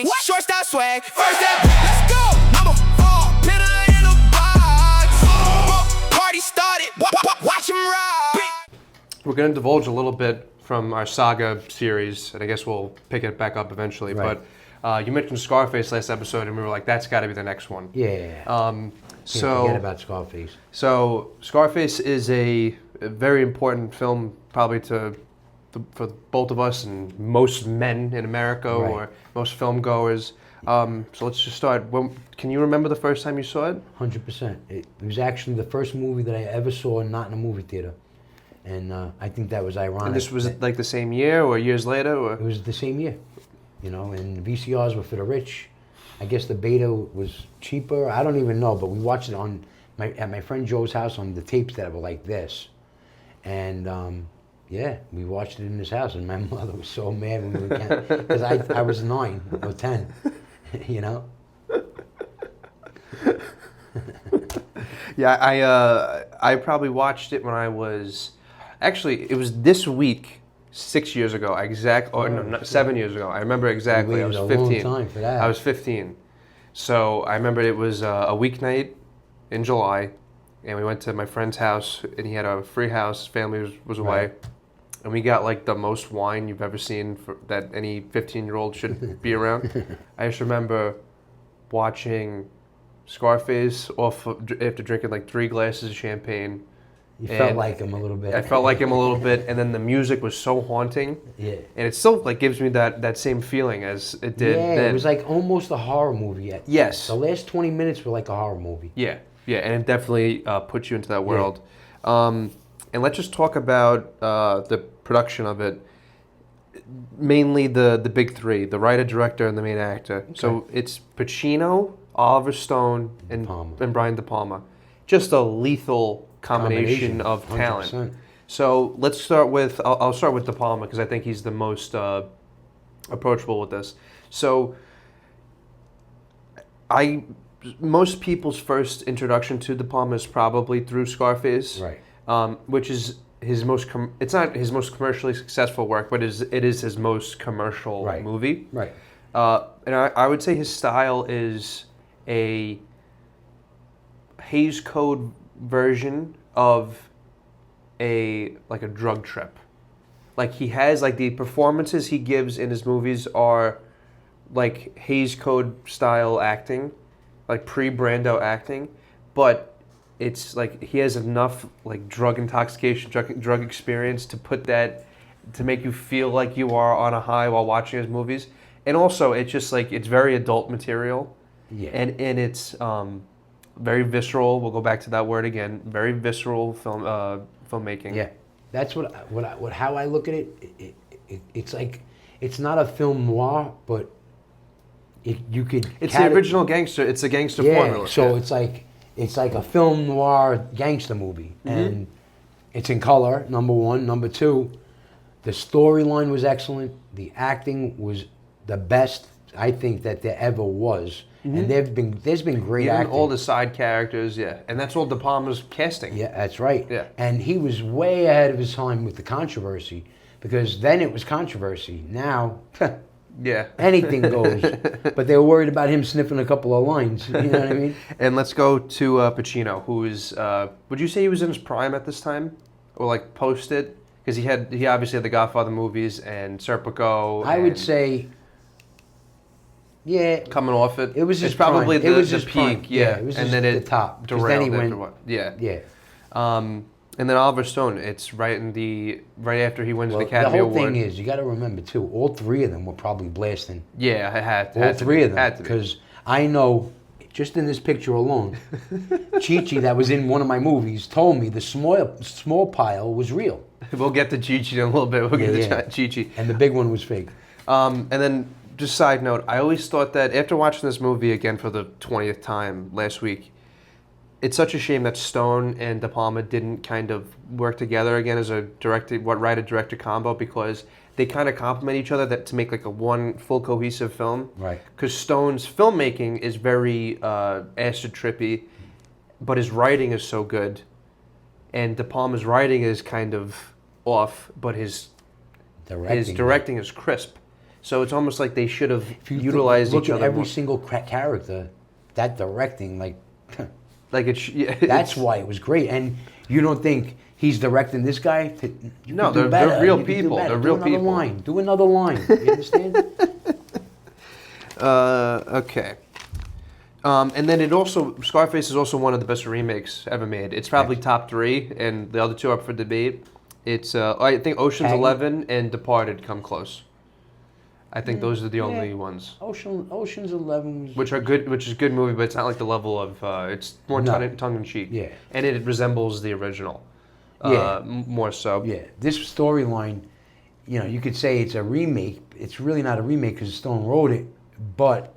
Short style swag, first step, let's go. Number 4, pin her in the box. Party started, watch him ride. We're going to divulge a little bit from our saga series, and I guess we'll pick it back up eventually. Right. But you mentioned Scarface last episode, and we were like, that's got to be the next one. Yeah. Can't So forget about Scarface. So Scarface is a very important film, probably for both of us and most men in America, Right. or most film goers. So let's just start. Can you remember the first time you saw it? 100%. It was actually the first movie that I ever saw not in a movie theater. And I think that was ironic. And this was like the same year or years later? Or? It was the same year. You know, and VCRs were for the rich. I guess the beta was cheaper. I don't even know, but we watched it at my friend Joe's house on the tapes that were like this. And yeah, we watched it in his house, and my mother was so mad when we were because I was 9 or 10, you know. Yeah, I probably watched it when I was, actually it was this week. 6 years ago, not 7 years ago. I remember exactly. I was 15. A long time for that. I was 15. So I remember it was a weeknight in July, and we went to my friend's house, and he had a free house. His family was away. Right. And we got like the most wine you've ever seen that any 15-year-old should be around. I just remember watching Scarface after drinking like 3 glasses of champagne. You felt like him a little bit. I felt like him a little bit, and then the music was so haunting. Yeah. And it still like gives me that same feeling as it did Yeah, then. it was like almost a horror movie. Yes. The last 20 minutes were like a horror movie. Yeah, and it definitely puts you into that world. Yeah. And let's just talk about the production of it. Mainly the big three: the writer, director, and the main actor. Okay. So it's Pacino, Oliver Stone, and Brian De Palma. Just a lethal combination of talent. 100%. So let's start with, I'll start with De Palma because I think he's the most approachable with this. So most people's first introduction to De Palma is probably through Scarface, right? Which is his most, it's not his most commercially successful work, but it is his most commercial movie. Right. And I would say his style is a Hays Code version of a drug trip. Like he has like the performances he gives in his movies are like Hays Code style acting, like pre-Brando acting, but it's like he has enough like drug intoxication, drug experience to make you feel like you are on a high while watching his movies. And also it's just like it's very adult material. Yeah. And it's very visceral. We'll go back to that word again. Very visceral filmmaking. Yeah, that's how I look at it. It's like it's not a film noir, but you could. It's the original gangster. It's a gangster formula. So it's like a film noir gangster movie, and it's in color. Number one, number two, the storyline was excellent. The acting was the best I think that there ever was. And there's been great acting. All the side characters, and that's all De Palma's casting. Yeah, that's right. Yeah. And he was way ahead of his time with the controversy, because then it was controversy. Now, anything goes. But they were worried about him sniffing a couple of lines. You know what I mean? And let's go to Pacino, who is, would you say he was in his prime at this time? Or like post it? Because he obviously had the Godfather movies and Serpico. I would say... Yeah, coming off it. It was just probably it was the just peak, prime. yeah. It was and just then the top. Derailed then he after went, yeah. And then Oliver Stone. It's right after he wins the Academy Award. The whole thing is, you got to remember too. All 3 of them were probably blasting. Yeah, I had all 3 of them. Had to because I know, just in this picture alone, Chi-Chi, that was in one of my movies, told me the small pile was real. We'll get to Chi-Chi in a little bit. We'll get to Chi-Chi. And the big one was fake. And then. Just side note, I always thought that after watching this movie again for the 20th time last week, it's such a shame that Stone and De Palma didn't kind of work together again as a writer-director combo, because they kind of complement each other to make like a one full cohesive film. Right. Because Stone's filmmaking is very acid trippy, but his writing is so good. And De Palma's writing is kind of off, but his directing is crisp. So it's almost like they should have If you utilized look each at other every more. single character, that directing, like, Like yeah, that's why it was great. And you don't think he's directing this guy? You No, could do they're better. real You could do people. better. They're Do real another people. line. Do another line. You understand? Okay. And then Scarface is also one of the best remakes ever made. It's probably top 3, and the other 2 up for debate. It's I think Ocean's Tag. 11 and Departed come close. I think those are the only ones. Ocean's 11 was... Which is a good movie, but it's not like the level of it's more No. tongue in cheek. Yeah. And it resembles the original. Yeah. More so. Yeah, this storyline, you could say it's a remake. It's really not a remake because Stone wrote it, but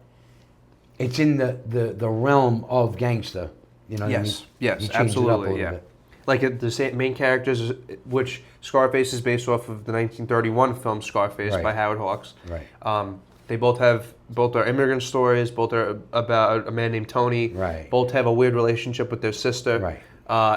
it's in the realm of Gangster. You know what I mean? Yes, You changed it up a absolutely, little yeah. bit. Like the same main characters, which Scarface is based off of the 1931 film Scarface Right. by Howard Hawks. Right. They both are immigrant stories. Both are about a man named Tony. Right. Both have a weird relationship with their sister. Right.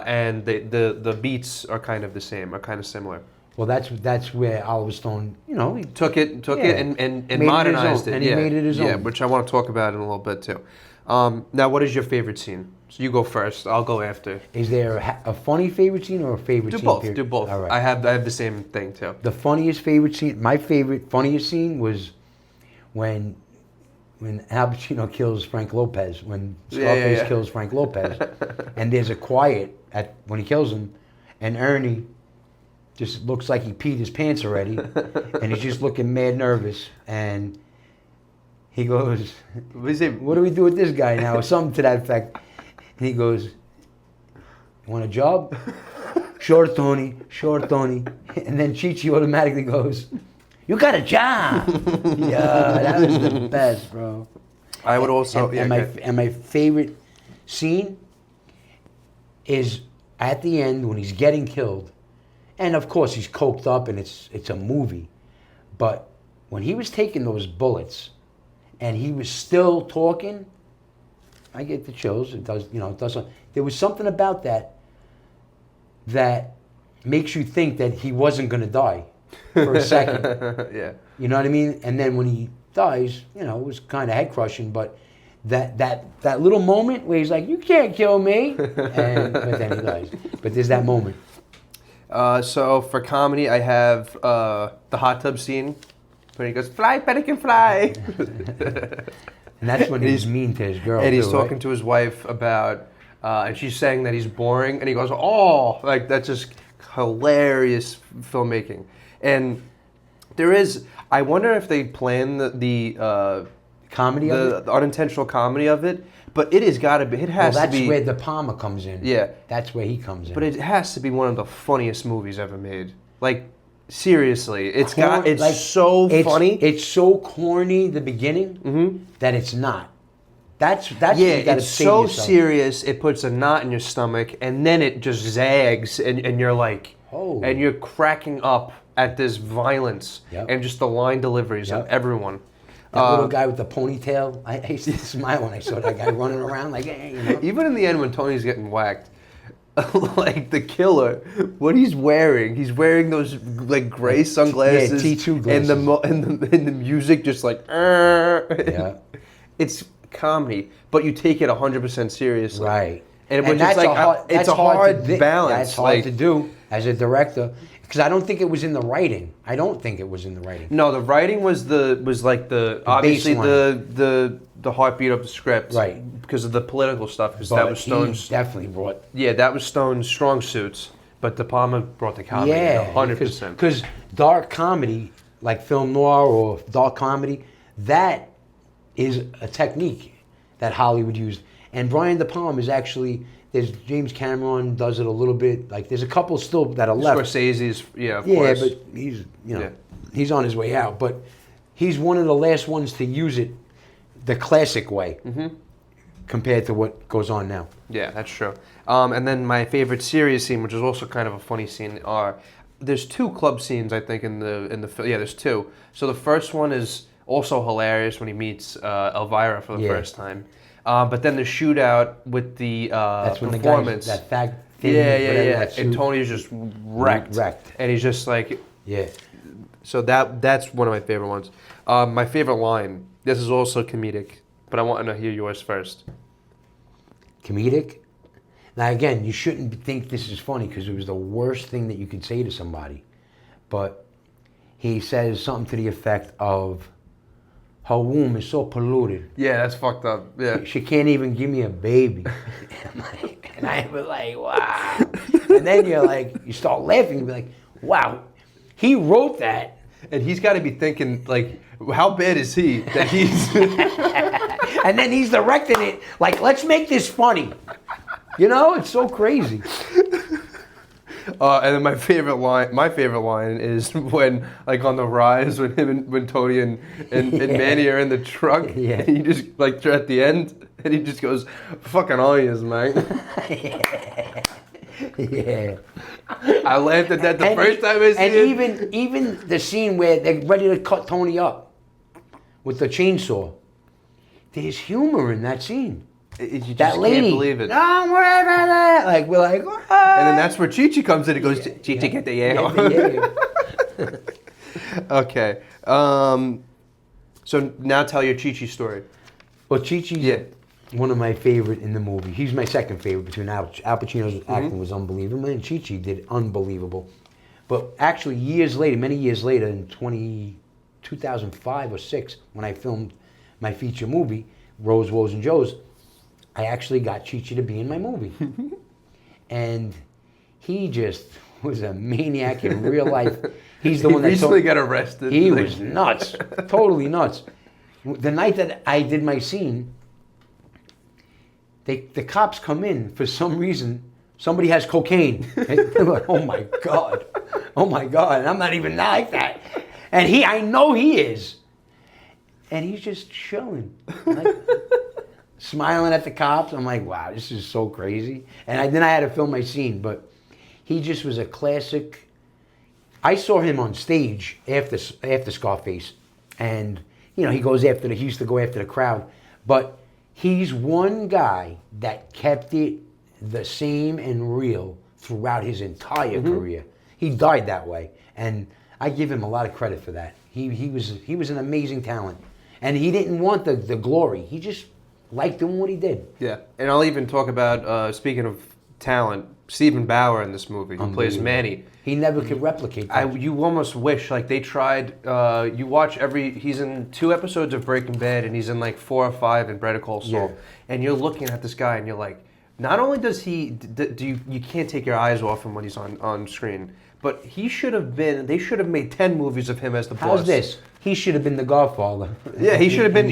And the beats are kind of the same, are kind of similar. Well, that's where Oliver Stone, he Took it and Made it his modernized own, it. and he made it his Yeah, own. which I want to talk about in a little bit too. Now, what is your favorite scene? So you go first. I'll go after. Is there a funny favorite scene or a favorite Do scene? both. period? Do both. All right. I have the same thing too. The funniest favorite scene, my favorite funniest scene was when Al Pacino kills Frank Lopez, when Scarface Yeah. kills Frank Lopez, and there's a quiet when he kills him, and Ernie just looks like he peed his pants already, and he's just looking mad nervous, and he goes, "What do we do with this guy now?" or something to that effect. And he goes, "You want a job?" Sure, Tony. Sure, Tony. And then Chi-Chi automatically goes, "You got a job." Yeah, that was the best, bro. I would also. And my favorite scene is at the end when he's getting killed. And of course he's coked up and it's a movie. But when he was taking those bullets and he was still talking, I get the chills. It does, it does. There was something about that makes you think that he wasn't going to die for a second. Yeah. You know what I mean? And then when he dies, it was kind of head crushing, but that little moment where he's like, "You can't kill me," but then he dies. But there's that moment. So for comedy, I have the hot tub scene when he goes, "Fly, pelican, fly." And that's when he's mean to his girl. And he's too, talking right? to his wife about, and she's saying that he's boring, and he goes, "Oh," like that's just hilarious filmmaking. And there is, I wonder if they plan the Comedy of it? the unintentional comedy of it, but it has got to be. It Well, has to that's be. where De Palma comes in. Yeah. That's where he comes in. But it has to be one of the funniest movies ever made. Like seriously, it's so funny. It's so corny, the beginning, that it's not. That's Yeah, what you gotta it's say to so yourself. serious. It puts a knot in your stomach, and then it just zags, and you're like, Oh. and you're cracking up at this violence Yep. and just the line deliveries of Yep. everyone. That little guy with the ponytail. I used to smile when I saw that guy running around like, hey, Even in the end when Tony's getting whacked, like the killer, what he's wearing those like gray sunglasses, T2 and the glasses. and the music just like, Yeah. It's comedy, but you take it 100% seriously, Right. And which is that's like that's it's a hard to balance. That's hard like, to do as a director because I don't think it was in the writing. I don't think it was in the writing. No, the writing was like the obviously baseline. the heartbeat of the script, Right. Because of the political stuff. Because But that was Stone's. he definitely brought. Yeah, that was Stone's strong suits. But De Palma brought the comedy, Yeah, 100%. Because dark comedy, like film noir or dark comedy, that is a technique that Hollywood used. And Brian De Palma is actually. There's James Cameron does it a little bit. Like there's a couple still that are left. Scorsese's, of Yeah, course. but he's he's on his way out. But he's one of the last ones to use it the classic way compared to what goes on now. Yeah, that's true. And then my favorite serious scene, which is also kind of a funny scene, there's 2 club scenes I think in the film. Yeah, there's 2. So the first one is also hilarious when he meets Elvira for the first time. But then the shootout with the That's when performance. the guy, that fag. Yeah. that And suit. Tony's just wrecked. Wrecked. And he's just like, Yeah. So that's one of my favorite ones. My favorite line. This is also comedic, but I want to hear yours first. Comedic? Now again, you shouldn't think this is funny because it was the worst thing that you could say to somebody. But he says something to the effect of, her womb is so polluted. Yeah, that's fucked up. Yeah. She can't even give me a baby. And I was like, wow. And then you start laughing. You be like, wow, he wrote that. And he's got to be thinking, like, how bad is he that he's... And then he's directing it like, let's make this funny. You know, it's so crazy. And then my favorite line is when, like, on the rise, when Tony and Manny are in the truck, Yeah. and he just, like, they're at the end, and he just goes, fucking onions, man. Yeah. I laughed at that the first time I seen it. And even the scene where they're ready to cut Tony up with the chainsaw, there's humor in that scene. You just That lady, can't believe it. don't worry about that. Like, we're like, what? And then that's where Chi-Chi comes in and goes, Chi-Chi, get the yayo. Okay. So now tell your Chi-Chi story. Well, Chi-Chi's one of my favorite in the movie. He's my second favorite between Al Pacino's acting was unbelievable, and Chi-Chi did unbelievable. But actually, many years later, in 2005 or 6, when I filmed my feature movie, Rose, Woes, and Joes, I actually got Chi-Chi to be in my movie. And he just was a maniac in real life. He's the one that recently got arrested. He was nuts, totally nuts. The night that I did my scene, the cops come in for some reason. Somebody has cocaine. And they're like, oh my God. And I'm not even like that. And I know he is. And he's just chilling. Like, smiling at the cops. I'm like, wow, this is so crazy. And then I had to film my scene, but he just was a classic. I saw him on stage after Scarface, and he used to go after the crowd, but he's one guy that kept it the same and real throughout his entire career. He died that way, and I give him a lot of credit for that. He was an amazing talent, and he didn't want the glory. He just liked doing what he did. Yeah, and I'll even talk about, speaking of talent, Stephen Bauer in this movie, who plays Manny. He never could replicate that. You almost wish, like, they tried, you watch he's in 2 episodes of Breaking Bad, and he's in, like, 4 or 5 in Better Call Saul. Yeah. And you're looking at this guy, and you're like, not only does you can't take your eyes off him when he's on screen, but they should have made 10 movies of him as the boss. How's this? He should have been the Godfather. Yeah, he should have been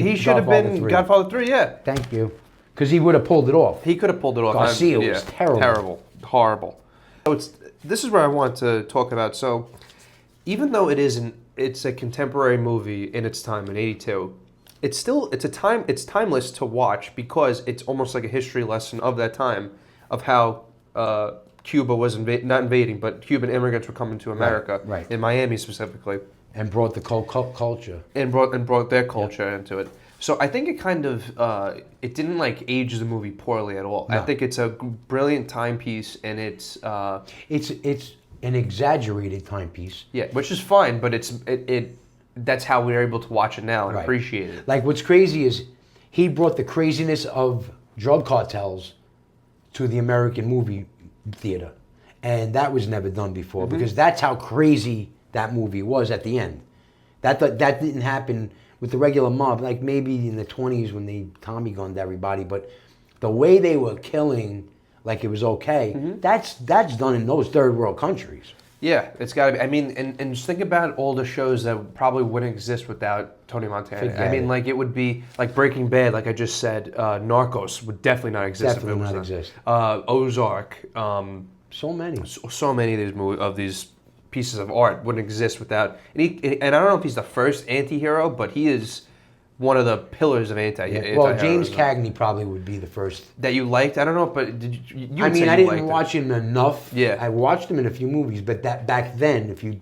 Godfather 3, yeah. Thank you. Because he would have pulled it off. He could have pulled it off. Garcia was terrible. Terrible. Horrible. So this is where I want to talk about. So even though it's a contemporary movie in its time in '82, it's timeless to watch because it's almost like a history lesson of that time of how Cuba was not invading, but Cuban immigrants were coming to America, right. In Miami specifically, and brought the culture and brought their culture into it. So I think it kind of it didn't like age the movie poorly at all. No. I think it's a brilliant timepiece, and it's an exaggerated timepiece. Yeah, which is fine, but that's how we're able to watch it now and appreciate it. Like, what's crazy is he brought the craziness of drug cartels to the American movie theater, and that was never done before because that's how crazy that movie was at the end. That didn't happen with the regular mob, like maybe in the 20s when they Tommy gunned everybody, but the way they were killing like it was okay, that's done in those third world countries. Yeah, it's got to be. I mean, and just think about all the shows that probably wouldn't exist without Tony Montana. Like it would be like Breaking Bad, like I just said. Narcos would definitely not exist. Definitely not exist. Ozark. So many of these pieces of art wouldn't exist without. And I don't know if he's the first anti-hero, but he is one of the pillars of anti-hero. Well, James Cagney probably would be the first. That you liked? I don't know, but did you I mean, I didn't watch him enough. Yeah. I watched him in a few movies, but that back then, if you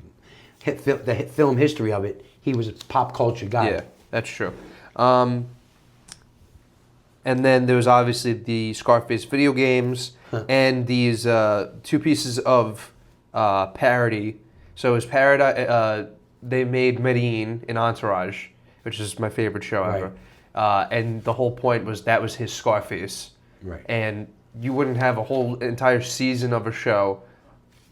hit the film history of it, he was a pop culture guy. Yeah, that's true. And then there was obviously the Scarface video games and these 2 pieces of parody. So it was they made Medellin in Entourage, which is my favorite show ever. And the whole point was that was his Scarface. Right. And you wouldn't have a whole entire season of a show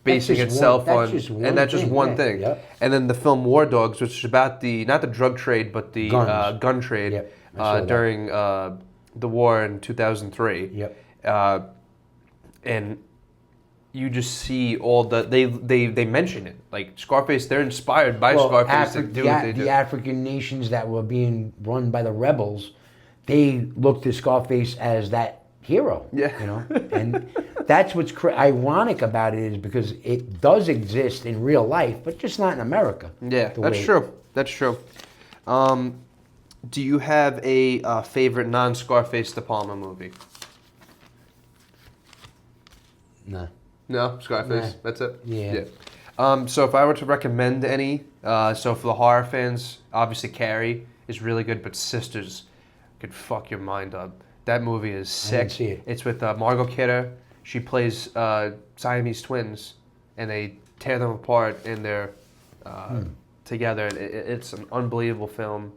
basing That's just itself one- on, that's just one and that's just thing, one yeah, thing. yep. And then the film War Dogs, which is about the not the drug trade but the Guns. gun trade Yep, I saw that. during the war in 2003. Yep. And you just see all they mention it like Scarface. They're inspired by Scarface to do what they do. The African nations that were being run by the rebels, they looked to Scarface as that hero. Yeah. You know, and that's what's ironic about it is because it does exist in real life, but just not in America. Yeah, that's true. That's true. Do you have a favorite non-Scarface De Palma movie? No. No, Scarface. Nah. That's it. Yeah. So if I were to recommend any, so for the horror fans, obviously Carrie is really good, but Sisters could fuck your mind up. That movie is sick. didn't see it. It's with Margot Kidder. She plays Siamese twins, and they tear them apart, and they're together. It's an unbelievable film.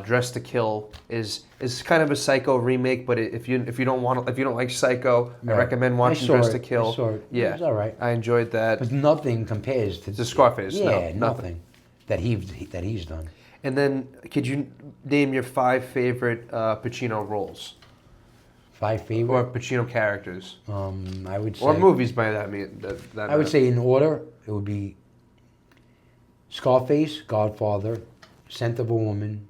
Dress to Kill is kind of a Psycho remake, but if you don't like Psycho, I Right. recommend watching I saw Dress it. to Kill. I saw it. Yeah, It was all right. I enjoyed that. But nothing compares to The Scarface. Yeah, No, nothing that he's done. And then, could you name your 5 favorite Pacino roles 5 or favorite. Pacino characters I would say. or movies? By that mean, I would say in order it would be Scarface, Godfather, Scent of a Woman,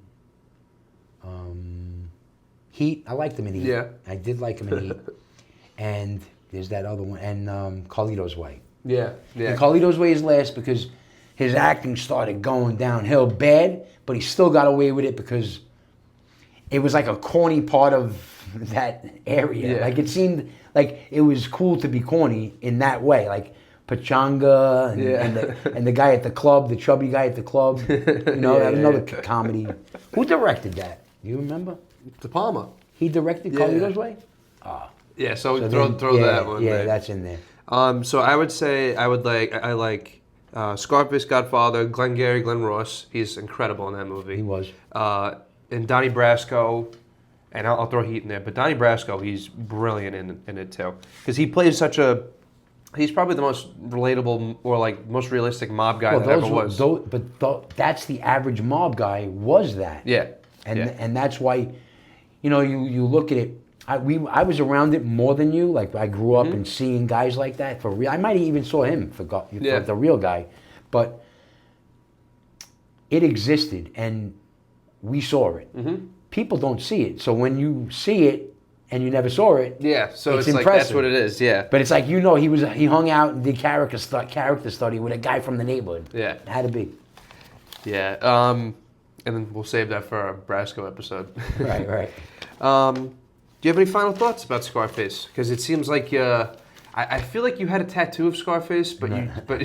Heat. I liked him in Heat. Yeah. I did like him in Heat. And there's that other one, and Carlito's Way. Yeah, yeah. And Carlito's Way is last because his acting started going downhill bad, but he still got away with it because it was like a corny part of that area. Yeah. Like it seemed like it was cool to be corny in that way. Like Pachanga and the guy at the club, the chubby guy at the club. You know, Yeah, another yeah. comedy. Who directed that? Do you remember? De Palma. He directed Yeah. Carlito's Way? Yeah, so, So throw then- that one. Yeah, there. that's in there. So I would say I like Scarface, Godfather, Glengarry Glen Ross. He's incredible in that movie. He was. And Donnie Brasco, and I'll throw Heat in there. But Donnie Brasco, he's brilliant in it too, because he plays he's probably the most relatable or like most realistic mob guy that ever was. That's the average mob guy was that. Yeah, And yeah. and that's why, you know, you look at it. I was around it more than you. Like I grew up and seeing guys like that for real. I might have even saw him for the real guy, but it existed and we saw it. People don't see it, so when you see it and you never saw it, Yeah, so it's like impressive. that's what it is. Yeah, But it's like he hung out and did character study with a guy from the neighborhood. Yeah. It had to be. yeah. And then we'll save that for our Brasco episode. Right. Do you have any final thoughts about Scarface? Because it seems like I feel like you had a tattoo of Scarface, but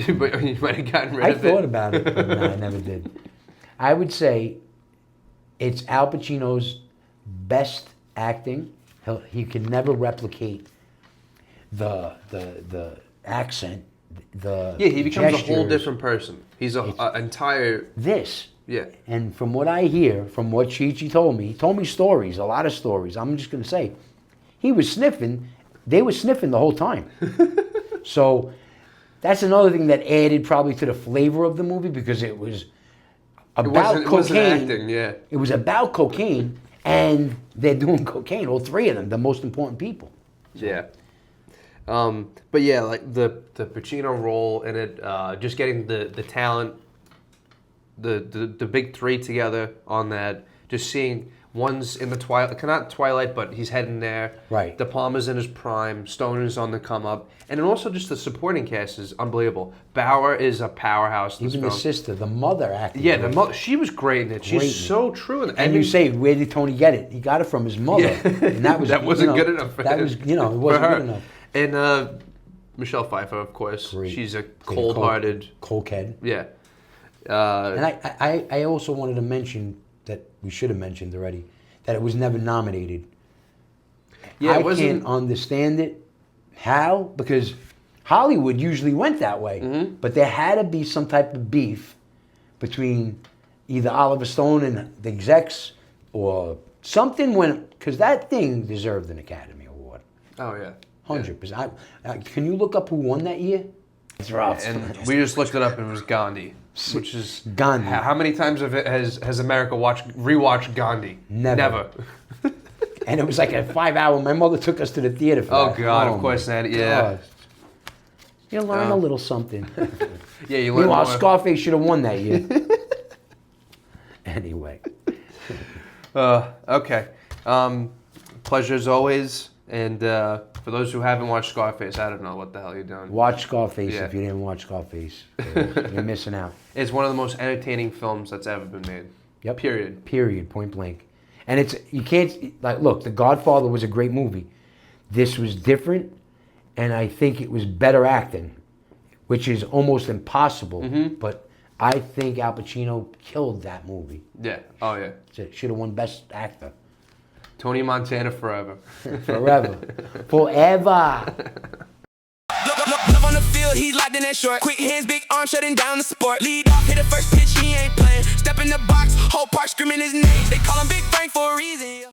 you might have gotten rid I of it. thought about it, but no, I never did. I would say it's Al Pacino's best acting. He can never replicate the accent, the He becomes a whole gestures. different person. He's an entire This. yeah. And from what I hear, from what Chi told me, he told me stories, a lot of stories. I'm just going to say, he was sniffing. They were sniffing the whole time. So that's another thing that added probably to the flavor of the movie because it was about It cocaine. wasn't acting, yeah. It was about cocaine, and they're doing cocaine. All 3 of them, the most important people. Yeah. But yeah, like the Pacino role in it, just getting the talent, the big 3 together on that, just seeing one's in the twilight, not twilight, but he's heading there. Right. De Palma's in his prime, Stone is on the come up, and then also just the supporting cast is unbelievable. Bauer is a powerhouse in this Even the film. sister, the mother acted. Yeah, great. she was great in it. She's Great in it. so true in it. And you say, where did Tony get it? He got it from his mother. Yeah. And that was that wasn't you know, good enough for that him. was, it for wasn't her. good enough. And Michelle Pfeiffer, of course. Great. She's a cold-hearted. Cokehead. Yeah. And I also wanted to mention that we should have mentioned already that it was never nominated. Yeah, I it wasn't. can't understand it. How? Because Hollywood usually went that way. Mm-hmm. But there had to be some type of beef between either Oliver Stone and the execs or something because that thing deserved an Academy Award. Oh yeah. 100%. Can you look up who won that year? It's rough. And we just looked it up and it was Gandhi, which is Gandhi. How many times has America rewatched Gandhi? Never. And it was like a 5-hour. My mother took us to the theater for that. Oh God, of my course that. Yeah. gosh. You learn a little something. Yeah, you learn Meanwhile, more. Scarface should have won that year. Anyway. Okay. Pleasure as always. And for those who haven't watched Scarface, I don't know what the hell you're doing. Watch Scarface Yeah. if you didn't watch Scarface. You're missing out. It's one of the most entertaining films that's ever been made. Yep. Period. Period. Point blank. And you can't, like, look, The Godfather was a great movie. This was different, and I think it was better acting, which is almost impossible. But I think Al Pacino killed that movie. Yeah. Oh yeah. Should have won Best Actor. Tony Montana forever. Forever. Forever. Love on the field, he's locked in that short. Quick hands, big arm, shutting down the sport. Lead off, hit the first pitch, he ain't playing. Step in the box, whole park screaming his name. They call him Big Frank for a reason.